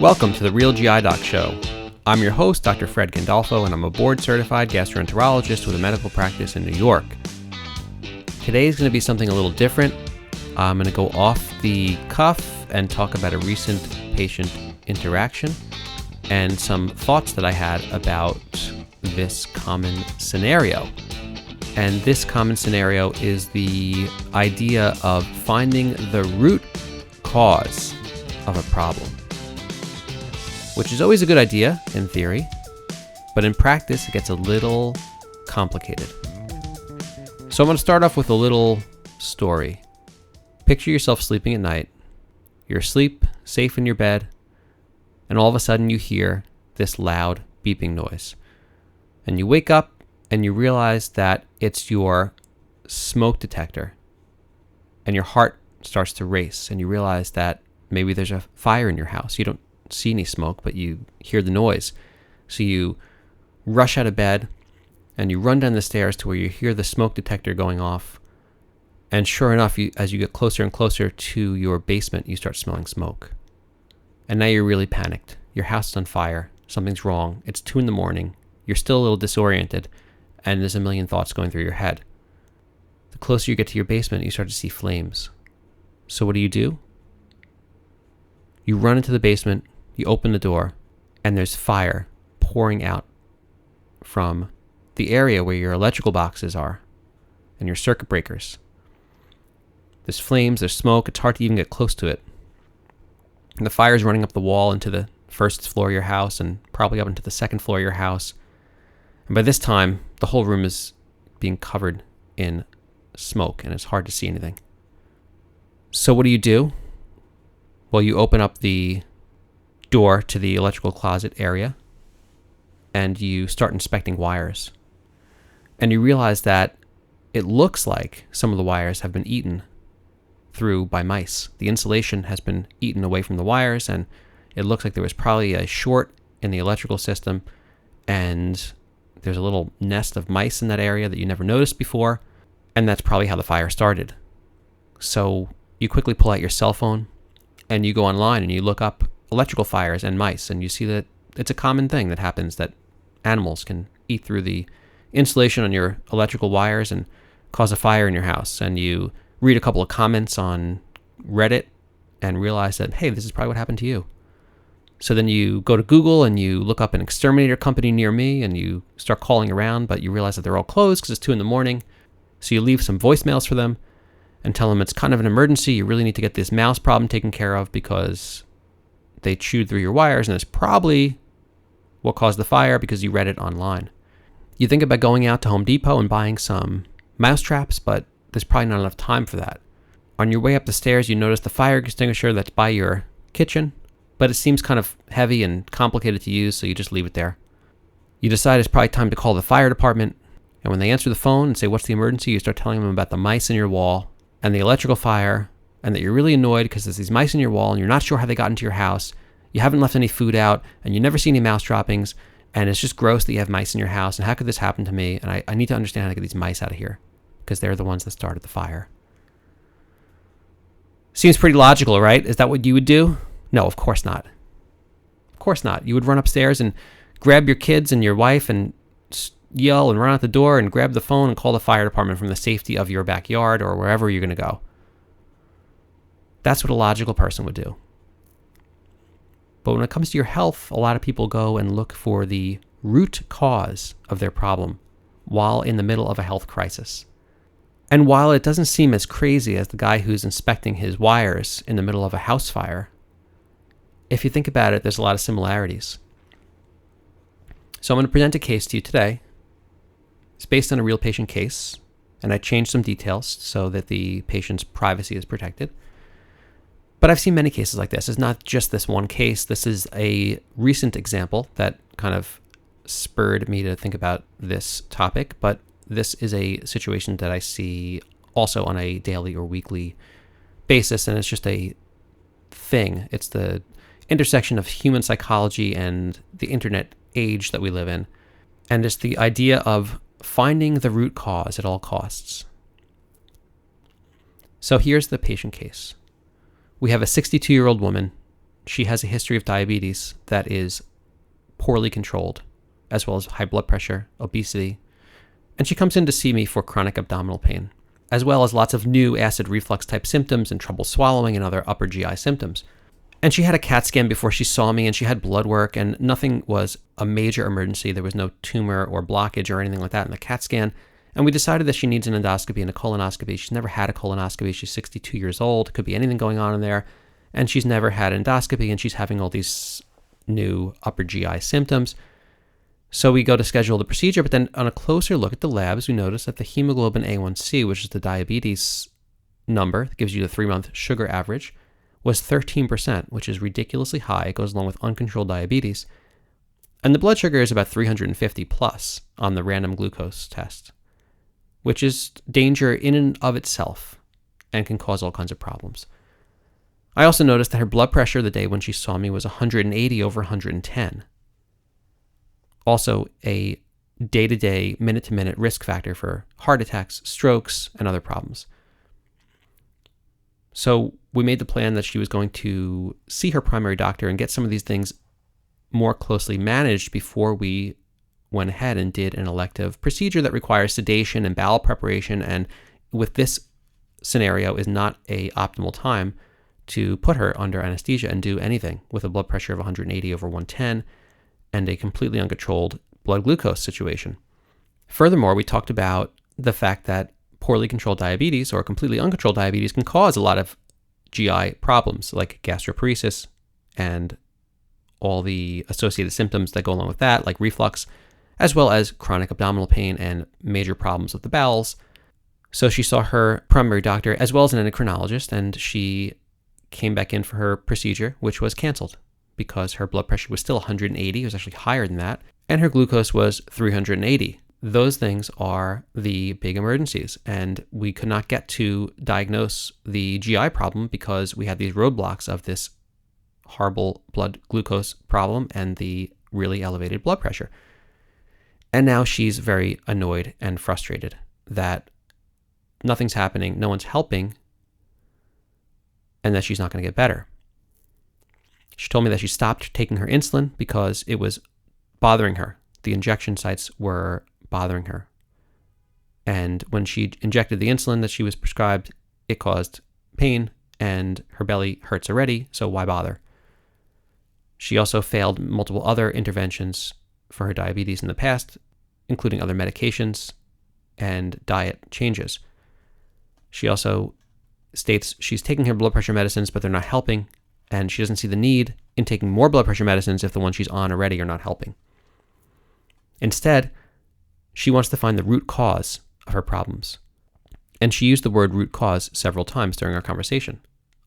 Welcome to the Real GI Doc Show. I'm your host, Dr. Fred Gandolfo, and I'm a board-certified gastroenterologist with a medical practice in New York. Today is going to be something a little different. I'm going to go off the cuff and talk about a recent patient interaction and some thoughts that I had about this common scenario. And this common scenario is the idea of finding the root cause of a problem, which is always a good idea in theory, but in practice it gets a little complicated. So I'm going to start off with a little story. Picture yourself sleeping at night. You're asleep, safe in your bed, and all of a sudden you hear this loud beeping noise. And you wake up and you realize that it's your smoke detector. And your heart starts to race and you realize that maybe there's a fire in your house. You don't see any smoke, but you hear the noise. So you rush out of bed and you run down the stairs to where you hear the smoke detector going off. And sure enough, as you get closer and closer to your basement, you start smelling smoke. And now you're really panicked. Your house is on fire. Something's wrong. It's 2 a.m. You're still a little disoriented, and there's a million thoughts going through your head. The closer you get to your basement, you start to see flames. So what do? You run into the basement, you open the door, and there's fire pouring out from the area where your electrical boxes are and your circuit breakers. There's flames, there's smoke, it's hard to even get close to it. And the fire's running up the wall into the first floor of your house and probably up into the second floor of your house. And by this time, the whole room is being covered in smoke and it's hard to see anything. So what do? Well, you open up the door to the electrical closet area and you start inspecting wires. And you realize that it looks like some of the wires have been eaten through by mice. The insulation has been eaten away from the wires, and it looks like there was probably a short in the electrical system, and there's a little nest of mice in that area that you never noticed before, and that's probably how the fire started. So you quickly pull out your cell phone and you go online and you look up electrical fires and mice, and you see that it's a common thing that happens, that animals can eat through the insulation on your electrical wires and cause a fire in your house. And you read a couple of comments on Reddit and realize that, hey, this is probably what happened to you. So then you go to Google and you look up an exterminator company near me and you start calling around, but you realize that they're all closed because it's 2 a.m. So you leave some voicemails for them and tell them it's kind of an emergency. You really need to get this mouse problem taken care of because they chewed through your wires, and it's probably what caused the fire because you read it online. You think about going out to Home Depot and buying some mouse traps, but there's probably not enough time for that. On your way up the stairs, you notice the fire extinguisher that's by your kitchen, but it seems kind of heavy and complicated to use, so you just leave it there. You decide it's probably time to call the fire department, and when they answer the phone and say, what's the emergency, you start telling them about the mice in your wall and the electrical fire, and that you're really annoyed because there's these mice in your wall and you're not sure how they got into your house. You haven't left any food out, and you never see any mouse droppings, and it's just gross that you have mice in your house, and how could this happen to me? And I need to understand how to get these mice out of here, because they're the ones that started the fire. Seems pretty logical, right? Is that what you would do? No, of course not. Of course not. You would run upstairs and grab your kids and your wife and yell and run out the door and grab the phone and call the fire department from the safety of your backyard or wherever you're going to go. That's what a logical person would do. But when it comes to your health, a lot of people go and look for the root cause of their problem while in the middle of a health crisis. And while it doesn't seem as crazy as the guy who's inspecting his wires in the middle of a house fire, if you think about it, there's a lot of similarities. So I'm going to present a case to you today. It's based on a real patient case, and I changed some details so that the patient's privacy is protected. But I've seen many cases like this. It's not just this one case. This is a recent example that kind of spurred me to think about this topic, but this is a situation that I see also on a daily or weekly basis, and it's just a thing. It's the intersection of human psychology and the internet age that we live in, and it's the idea of finding the root cause at all costs. So here's the patient case. We have a 62-year-old woman she has a history of diabetes that is poorly controlled, as well as high blood pressure, obesity. And she comes in to see me for chronic abdominal pain, as well as lots of new acid reflux type symptoms and trouble swallowing and other upper GI symptoms. And she had a CAT scan before she saw me, and she had blood work, and nothing was a major emergency. There was no tumor or blockage or anything like that in the CAT scan. And we decided that she needs an endoscopy and a colonoscopy. She's never had a colonoscopy. She's 62 years old. Could be anything going on in there. And she's never had endoscopy, and she's having all these new upper GI symptoms. So we go to schedule the procedure, but then on a closer look at the labs, we notice that the hemoglobin A1C, which is the diabetes number that gives you the 3-month sugar average, was 13%, which is ridiculously high. It goes along with uncontrolled diabetes. And the blood sugar is about 350 plus on the random glucose test, which is danger in and of itself and can cause all kinds of problems. I also noticed that her blood pressure the day when she saw me was 180 over 110. Also a day-to-day, minute-to-minute risk factor for heart attacks, strokes, and other problems. So we made the plan that she was going to see her primary doctor and get some of these things more closely managed before we went ahead and did an elective procedure that requires sedation and bowel preparation, and with this scenario is not a optimal time to put her under anesthesia and do anything with a blood pressure of 180 over 110 and a completely uncontrolled blood glucose situation. Furthermore, we talked about the fact that poorly controlled diabetes or completely uncontrolled diabetes can cause a lot of GI problems like gastroparesis and all the associated symptoms that go along with that, like reflux, as well as chronic abdominal pain and major problems with the bowels. So she saw her primary doctor as well as an endocrinologist, and she came back in for her procedure, which was canceled because her blood pressure was still 180. It was actually higher than that. And her glucose was 380. Those things are the big emergencies. And we could not get to diagnose the GI problem because we had these roadblocks of this horrible blood glucose problem and the really elevated blood pressure. And now she's very annoyed and frustrated that nothing's happening, no one's helping, and that she's not going to get better. She told me that she stopped taking her insulin because it was bothering her. The injection sites were bothering her. And when she injected the insulin that she was prescribed, it caused pain and her belly hurts already, so why bother? She also failed multiple other interventions for her diabetes in the past, including other medications and diet changes. She also states she's taking her blood pressure medicines, but they're not helping, and she doesn't see the need in taking more blood pressure medicines if the ones she's on already are not helping. Instead, she wants to find the root cause of her problems. And she used the word root cause several times during our conversation.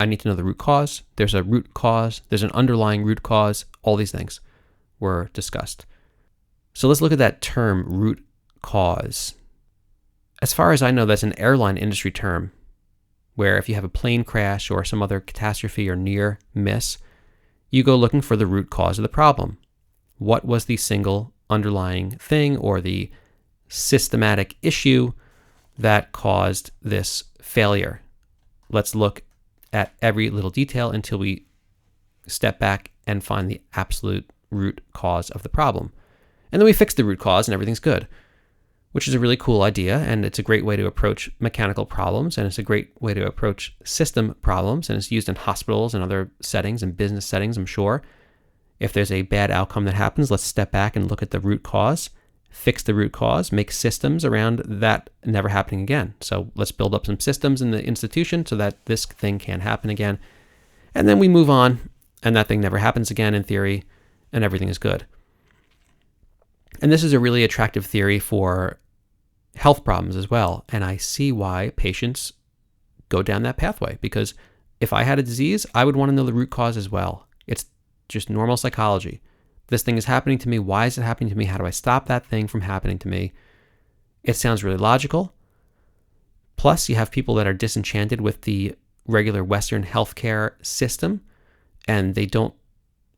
I need to know the root cause. There's a root cause. There's an underlying root cause. All these things were discussed. So let's look at that term, root cause. As far as I know, that's an airline industry term where if you have a plane crash or some other catastrophe or near miss, you go looking for the root cause of the problem. What was the single underlying thing or the systematic issue that caused this failure? Let's look at every little detail until we step back and find the absolute root cause of the problem. And then we fix the root cause and everything's good, which is a really cool idea. And it's a great way to approach mechanical problems. And it's a great way to approach system problems. And it's used in hospitals and other settings and business settings, I'm sure. If there's a bad outcome that happens, let's step back and look at the root cause, fix the root cause, make systems around that never happening again. So let's build up some systems in the institution so that this thing can't happen again. And then we move on and that thing never happens again in theory and everything is good. And this is a really attractive theory for health problems as well. And I see why patients go down that pathway, because if I had a disease, I would want to know the root cause as well. It's just normal psychology. This thing is happening to me. Why is it happening to me? How do I stop that thing from happening to me? It sounds really logical. Plus, you have people that are disenchanted with the regular Western healthcare system, and they don't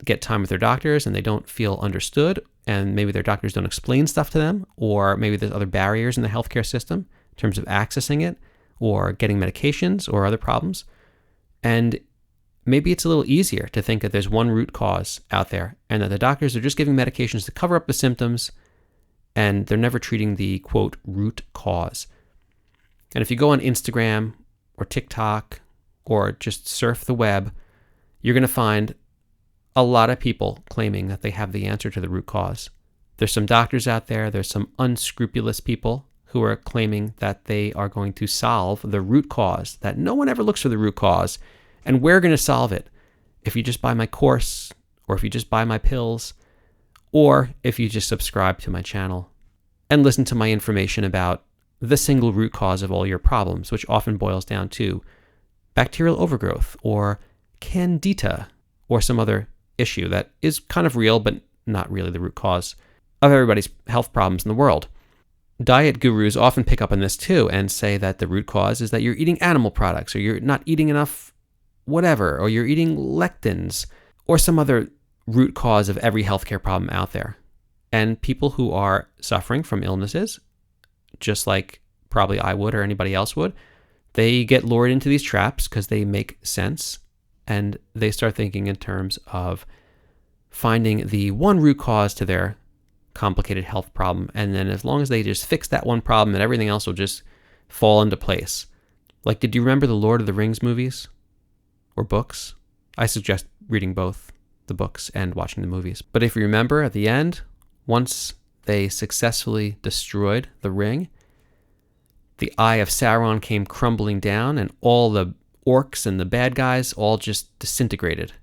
get time with their doctors, and they don't feel understood, and maybe their doctors don't explain stuff to them, or maybe there's other barriers in the healthcare system in terms of accessing it, or getting medications, or other problems. And maybe it's a little easier to think that there's one root cause out there and that the doctors are just giving medications to cover up the symptoms and they're never treating the, quote, root cause. And if you go on Instagram or TikTok or just surf the web, you're going to find a lot of people claiming that they have the answer to the root cause. There's some doctors out there, there's some unscrupulous people who are claiming that they are going to solve the root cause, that no one ever looks for the root cause, and we're going to solve it if you just buy my course, or if you just buy my pills, or if you just subscribe to my channel and listen to my information about the single root cause of all your problems, which often boils down to bacterial overgrowth or candida or some other issue that is kind of real but not really the root cause of everybody's health problems in the world. Diet gurus often pick up on this too and say that the root cause is that you're eating animal products or you're not eating enough whatever, or you're eating lectins or some other root cause of every healthcare problem out there. And people who are suffering from illnesses, just like probably I would or anybody else would, they get lured into these traps because they make sense and they start thinking in terms of finding the one root cause to their complicated health problem. And then as long as they just fix that one problem, and everything else will just fall into place. Like, did you remember the Lord of the Rings movies or books? I suggest reading both the books and watching the movies. But if you remember at the end, once they successfully destroyed the ring, the eye of Sauron came crumbling down and all the orcs and the bad guys all just disintegrated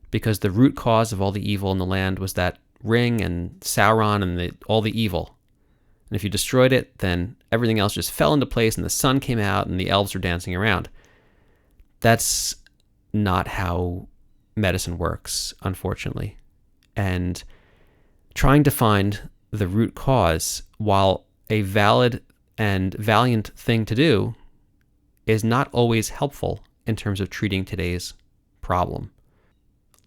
because the root cause of all the evil in the land was that ring and Sauron and all the evil. And if you destroyed it, then everything else just fell into place and the sun came out and the elves were dancing around. That's not how medicine works, unfortunately. And trying to find the root cause, while a valid and valiant thing to do, is not always helpful in terms of treating today's problem.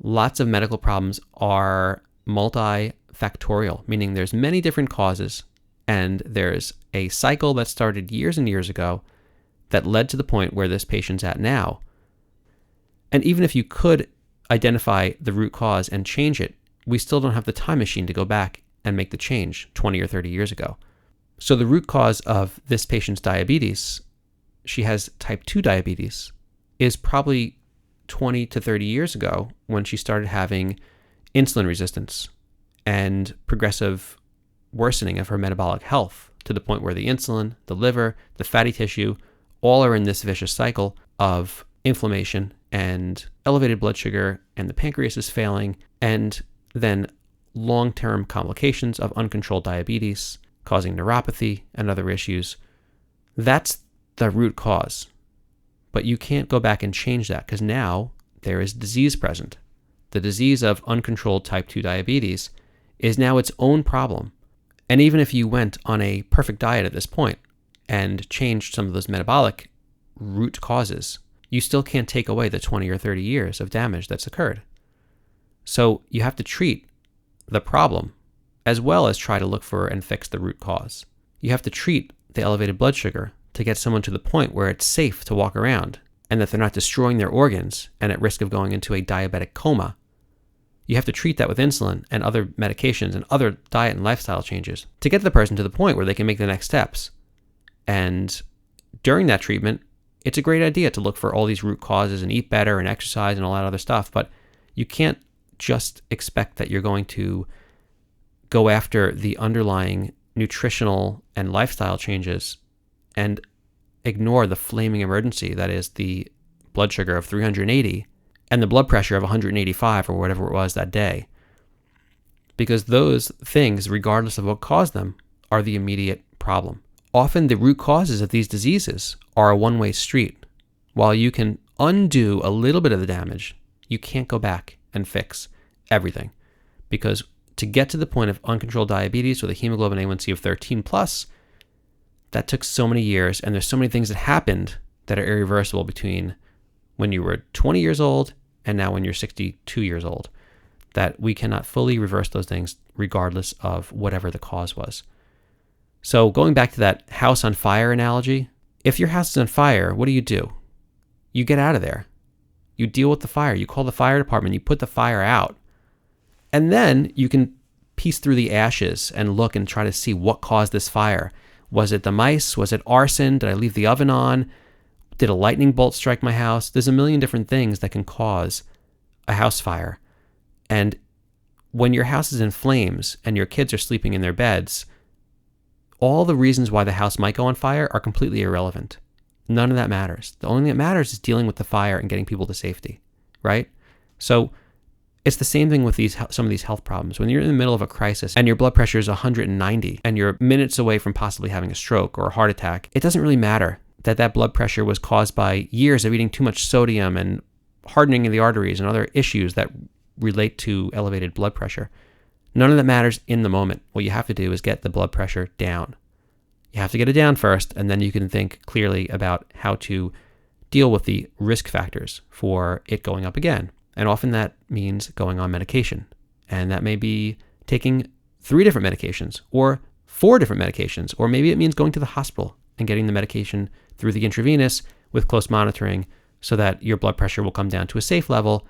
Lots of medical problems are multifactorial, meaning there's many different causes, and there's a cycle that started years and years ago that led to the point where this patient's at now. And even if you could identify the root cause and change it, we still don't have the time machine to go back and make the change 20 or 30 years ago. So the root cause of this patient's diabetes, she has type 2 diabetes, is probably 20 to 30 years ago when she started having insulin resistance and progressive worsening of her metabolic health to the point where the insulin, the liver, the fatty tissue, all are in this vicious cycle of inflammation and elevated blood sugar, and the pancreas is failing, and then long-term complications of uncontrolled diabetes causing neuropathy and other issues. That's the root cause. But you can't go back and change that because now there is disease present. The disease of uncontrolled type 2 diabetes is now its own problem. And even if you went on a perfect diet at this point and changed some of those metabolic root causes, you still can't take away the 20 or 30 years of damage that's occurred. So you have to treat the problem as well as try to look for and fix the root cause. You have to treat the elevated blood sugar to get someone to the point where it's safe to walk around and that they're not destroying their organs and at risk of going into a diabetic coma. You have to treat that with insulin and other medications and other diet and lifestyle changes to get the person to the point where they can make the next steps. And during that treatment, it's a great idea to look for all these root causes and eat better and exercise and all that other stuff, but you can't just expect that you're going to go after the underlying nutritional and lifestyle changes and ignore the flaming emergency that is the blood sugar of 380 and the blood pressure of 185 or whatever it was that day. Because those things, regardless of what caused them, are the immediate problem. Often the root causes of these diseases are a one-way street. While you can undo a little bit of the damage, you can't go back and fix everything. Because to get to the point of uncontrolled diabetes with a hemoglobin A1C of 13 plus, that took so many years, and there's so many things that happened that are irreversible between when you were 20 years old and now when you're 62 years old, that we cannot fully reverse those things regardless of whatever the cause was. So going back to that house on fire analogy, if your house is on fire, what do? You get out of there. You deal with the fire. You call the fire department. You put the fire out. And then you can piece through the ashes and look and try to see what caused this fire. Was it the mice? Was it arson? Did I leave the oven on? Did a lightning bolt strike my house? There's a million different things that can cause a house fire. And when your house is in flames and your kids are sleeping in their beds, all the reasons why the house might go on fire are completely irrelevant. None of that matters. The only thing that matters is dealing with the fire and getting people to safety, right? So it's the same thing with some of these health problems. When you're in the middle of a crisis and your blood pressure is 190 and you're minutes away from possibly having a stroke or a heart attack, it doesn't really matter that blood pressure was caused by years of eating too much sodium and hardening of the arteries and other issues that relate to elevated blood pressure. None of that matters in the moment. What you have to do is get the blood pressure down. You have to get it down first, and then you can think clearly about how to deal with the risk factors for it going up again. And often that means going on medication. And that may be taking 3 different medications or 4 different medications, or maybe it means going to the hospital and getting the medication through the intravenous with close monitoring so that your blood pressure will come down to a safe level,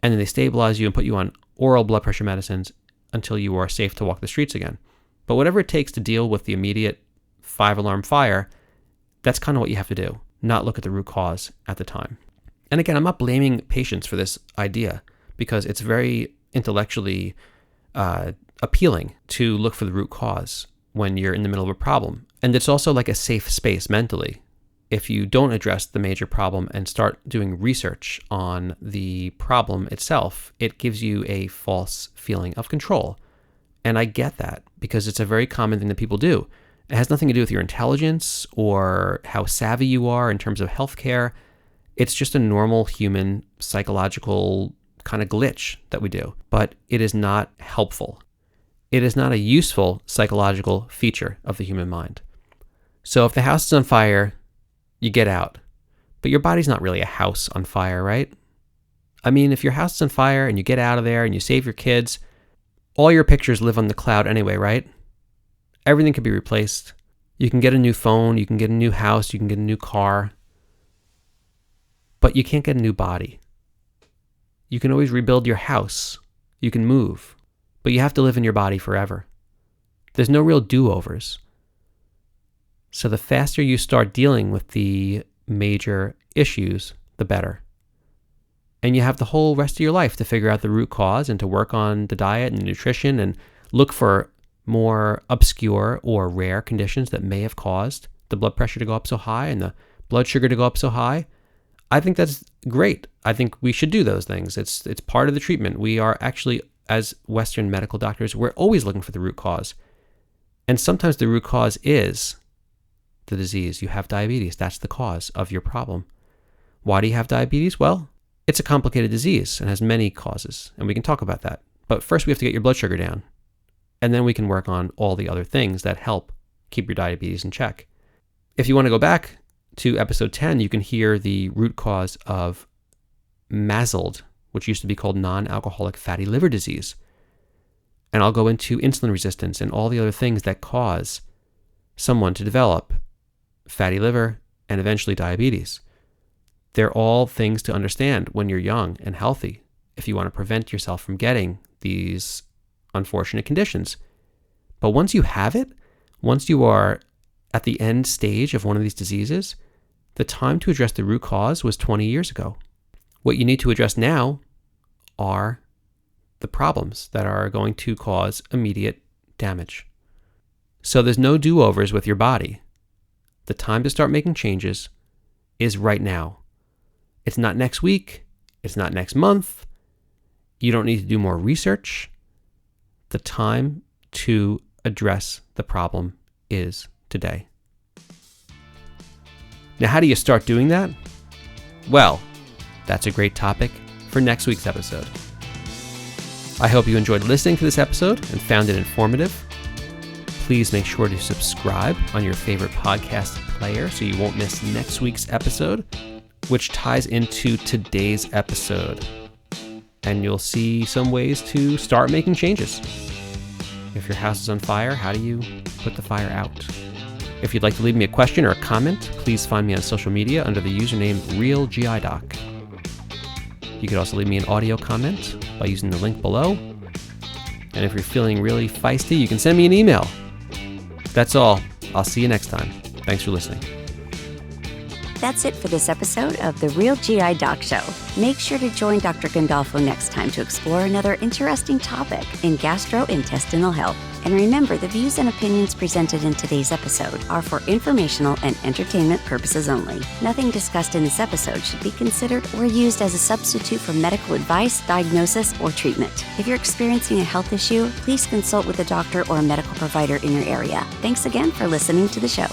and then they stabilize you and put you on oral blood pressure medicines until you are safe to walk the streets again. But whatever it takes to deal with the immediate 5-alarm fire, that's kind of what you have to do, not look at the root cause at the time. And again, I'm not blaming patients for this idea because it's very intellectually appealing to look for the root cause when you're in the middle of a problem. And it's also like a safe space mentally. If you don't address the major problem and start doing research on the problem itself, it gives you a false feeling of control. And I get that because it's a very common thing that people do. It has nothing to do with your intelligence or how savvy you are in terms of healthcare. It's just a normal human psychological kind of glitch that we do, but it is not helpful. It is not a useful psychological feature of the human mind. So if the house is on fire, you get out, but your body's not really a house on fire, right? I mean, if your house is on fire and you get out of there and you save your kids, all your pictures live on the cloud anyway, right? Everything can be replaced. You can get a new phone, you can get a new house, you can get a new car, but you can't get a new body. You can always rebuild your house. You can move, but you have to live in your body forever. There's no real do-overs. So the faster you start dealing with the major issues, the better. And you have the whole rest of your life to figure out the root cause and to work on the diet and the nutrition and look for more obscure or rare conditions that may have caused the blood pressure to go up so high and the blood sugar to go up so high. I think that's great. I think we should do those things. It's part of the treatment. We are actually, as Western medical doctors, we're always looking for the root cause. And sometimes the root cause is the disease. You have diabetes. That's the cause of your problem. Why do you have diabetes? Well, it's a complicated disease and has many causes, and we can talk about that. But first we have to get your blood sugar down, and then we can work on all the other things that help keep your diabetes in check. If you want to go back to episode 10, you can hear the root cause of MASLD, which used to be called non-alcoholic fatty liver disease. And I'll go into insulin resistance and all the other things that cause someone to develop fatty liver and eventually diabetes. They're all things to understand when you're young and healthy if you want to prevent yourself from getting these unfortunate conditions. But once you have it, once you are at the end stage of one of these diseases, the time to address the root cause was 20 years ago. What you need to address now are the problems that are going to cause immediate damage. So there's no do-overs with your body. The time to start making changes is right now. It's not next week. It's not next month. You don't need to do more research. The time to address the problem is today. Now, how do you start doing that? Well, that's a great topic for next week's episode. I hope you enjoyed listening to this episode and found it informative. Please make sure to subscribe on your favorite podcast player so you won't miss next week's episode, which ties into today's episode. And you'll see some ways to start making changes. If your house is on fire, how do you put the fire out? If you'd like to leave me a question or a comment, please find me on social media under the username RealGIDoc. You could also leave me an audio comment by using the link below. And if you're feeling really feisty, you can send me an email. That's all. I'll see you next time. Thanks for listening. That's it for this episode of The Real GI Doc Show. Make sure to join Dr. Gandolfo next time to explore another interesting topic in gastrointestinal health. And remember, the views and opinions presented in today's episode are for informational and entertainment purposes only. Nothing discussed in this episode should be considered or used as a substitute for medical advice, diagnosis, or treatment. If you're experiencing a health issue, please consult with a doctor or a medical provider in your area. Thanks again for listening to the show.